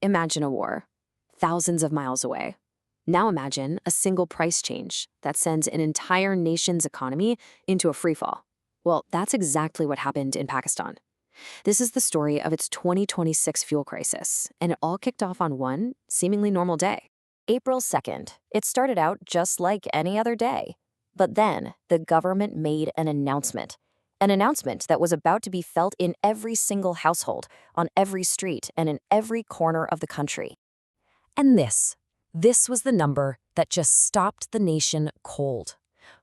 imagine a war, thousands of miles away. Now imagine a single price change that sends an entire nation's economy into a freefall. Well, that's exactly what happened in Pakistan. This is the story of its 2026 fuel crisis, and it all kicked off on one seemingly normal day. April 2nd. It started out just like any other day. But then the government made an announcement that was about to be felt in every single household, on every street, and in every corner of the country. And this was the number that just stopped the nation cold.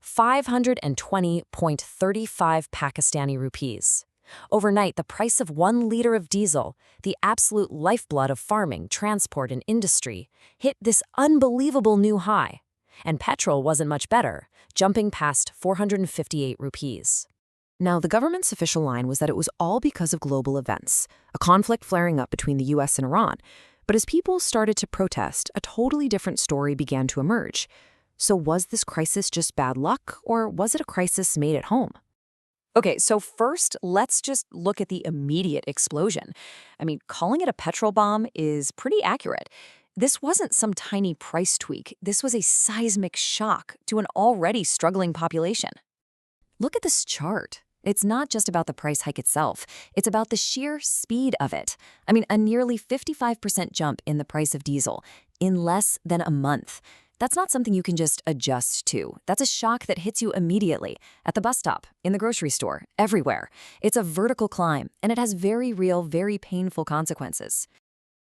520.35 Pakistani rupees. Overnight, the price of 1 liter of diesel, the absolute lifeblood of farming, transport, and industry, hit this unbelievable new high. And petrol wasn't much better, jumping past 458 rupees. Now, the government's official line was that it was all because of global events, a conflict flaring up between the US and Iran. But as people started to protest, a totally different story began to emerge. So was this crisis just bad luck, or was it a crisis made at home? Okay, so first, let's just look at the immediate explosion. I mean, calling it a petrol bomb is pretty accurate. This wasn't some tiny price tweak. This was a seismic shock to an already struggling population. Look at this chart. It's not just about the price hike itself. It's about the sheer speed of it. I mean, a nearly 55% jump in the price of diesel in less than a month. That's not something you can just adjust to. That's a shock that hits you immediately, at the bus stop, in the grocery store, everywhere. It's a vertical climb, and it has very real, very painful consequences.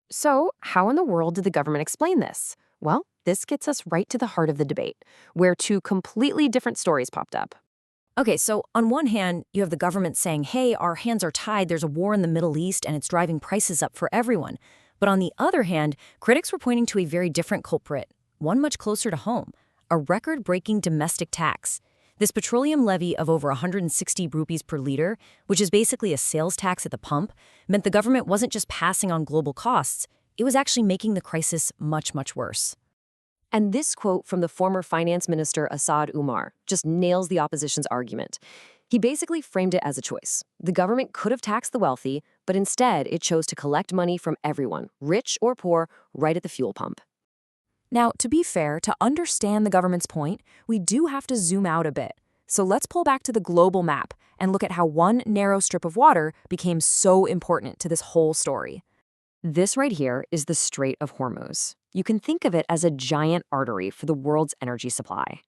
So, how in the world did the government explain this? Well, this gets us right to the heart of the debate, where two completely different stories popped up. Okay, so on one hand, you have the government saying, hey, our hands are tied, there's a war in the Middle East, and it's driving prices up for everyone. But on the other hand, critics were pointing to a very different culprit, one much closer to home, a record-breaking domestic tax. This petroleum levy of over 160 rupees per liter, which is basically a sales tax at the pump, meant the government wasn't just passing on global costs, it was actually making the crisis much, much worse. And this quote from the former finance minister Asad Umar just nails the opposition's argument. He basically framed it as a choice. The government could have taxed the wealthy, but instead it chose to collect money from everyone, rich or poor, right at the fuel pump. Now, to be fair, to understand the government's point, we do have to zoom out a bit. So let's pull back to the global map and look at how one narrow strip of water became so important to this whole story. This right here is the Strait of Hormuz. You can think of it as a giant artery for the world's energy supply.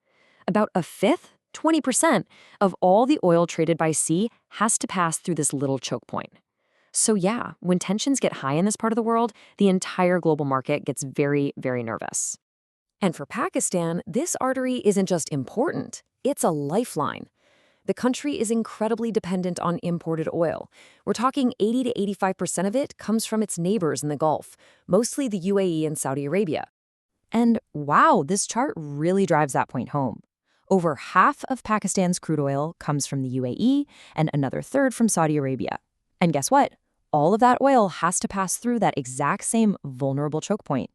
About a fifth, 20%, of all the oil traded by sea has to pass through this little choke point. So yeah, when tensions get high in this part of the world, the entire global market gets very, very nervous. And for Pakistan, this artery isn't just important, it's a lifeline. The country is incredibly dependent on imported oil. We're talking 80 to 85% of it comes from its neighbors in the Gulf, mostly the UAE and Saudi Arabia. And wow, this chart really drives that point home. Over half of Pakistan's crude oil comes from the UAE and another third from Saudi Arabia. And guess what? All of that oil has to pass through that exact same vulnerable choke point.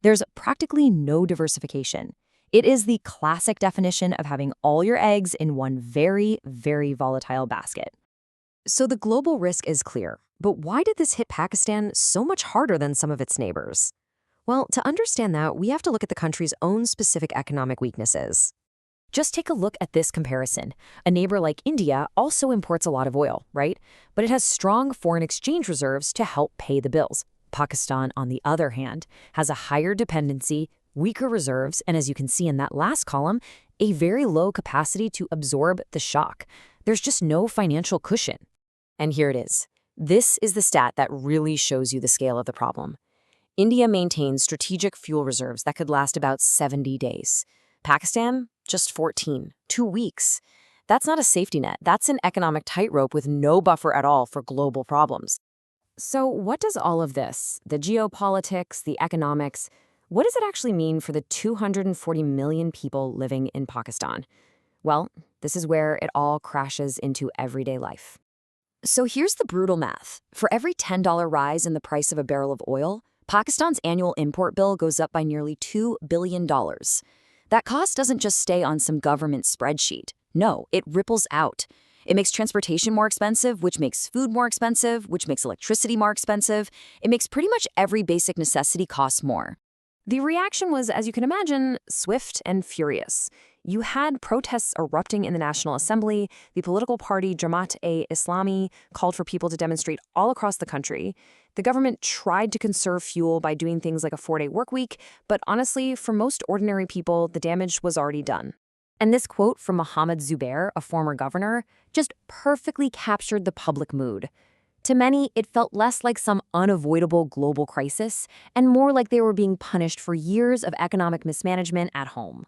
There's practically no diversification. It is the classic definition of having all your eggs in one very, very volatile basket. So the global risk is clear, but why did this hit Pakistan so much harder than some of its neighbors? Well, to understand that, we have to look at the country's own specific economic weaknesses. Just take a look at this comparison. A neighbor like India also imports a lot of oil, right? But it has strong foreign exchange reserves to help pay the bills. Pakistan, on the other hand, has a higher dependency, weaker reserves, and as you can see in that last column, a very low capacity to absorb the shock. There's just no financial cushion. And here it is. This is the stat that really shows you the scale of the problem. India maintains strategic fuel reserves that could last about 70 days. Pakistan, just 14, 2 weeks. That's not a safety net. That's an economic tightrope with no buffer at all for global problems. So what does all of this, the geopolitics, the economics, what does it actually mean for the 240 million people living in Pakistan? Well, this is where it all crashes into everyday life. So here's the brutal math. For every $10 rise in the price of a barrel of oil, Pakistan's annual import bill goes up by nearly $2 billion. That cost doesn't just stay on some government spreadsheet. No, it ripples out. It makes transportation more expensive, which makes food more expensive, which makes electricity more expensive. It makes pretty much every basic necessity cost more. The reaction was, as you can imagine, swift and furious. You had protests erupting in the National Assembly. The political party Jamaat-e-Islami called for people to demonstrate all across the country. The government tried to conserve fuel by doing things like a 4-day work week, but honestly, for most ordinary people, the damage was already done. And this quote from Mohammed Zubair, a former governor, just perfectly captured the public mood. To many, it felt less like some unavoidable global crisis and more like they were being punished for years of economic mismanagement at home.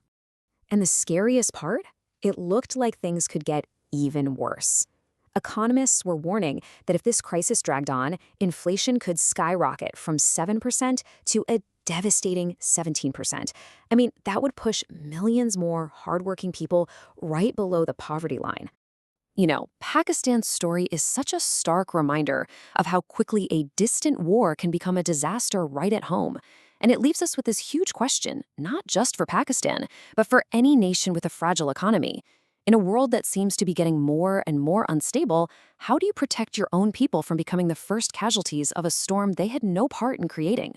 And the scariest part? It looked like things could get even worse. Economists were warning that if this crisis dragged on, inflation could skyrocket from 7% to a devastating 17%. I mean, that would push millions more hardworking people right below the poverty line. You know, Pakistan's story is such a stark reminder of how quickly a distant war can become a disaster right at home. And it leaves us with this huge question, not just for Pakistan, but for any nation with a fragile economy. In a world that seems to be getting more and more unstable, how do you protect your own people from becoming the first casualties of a storm they had no part in creating?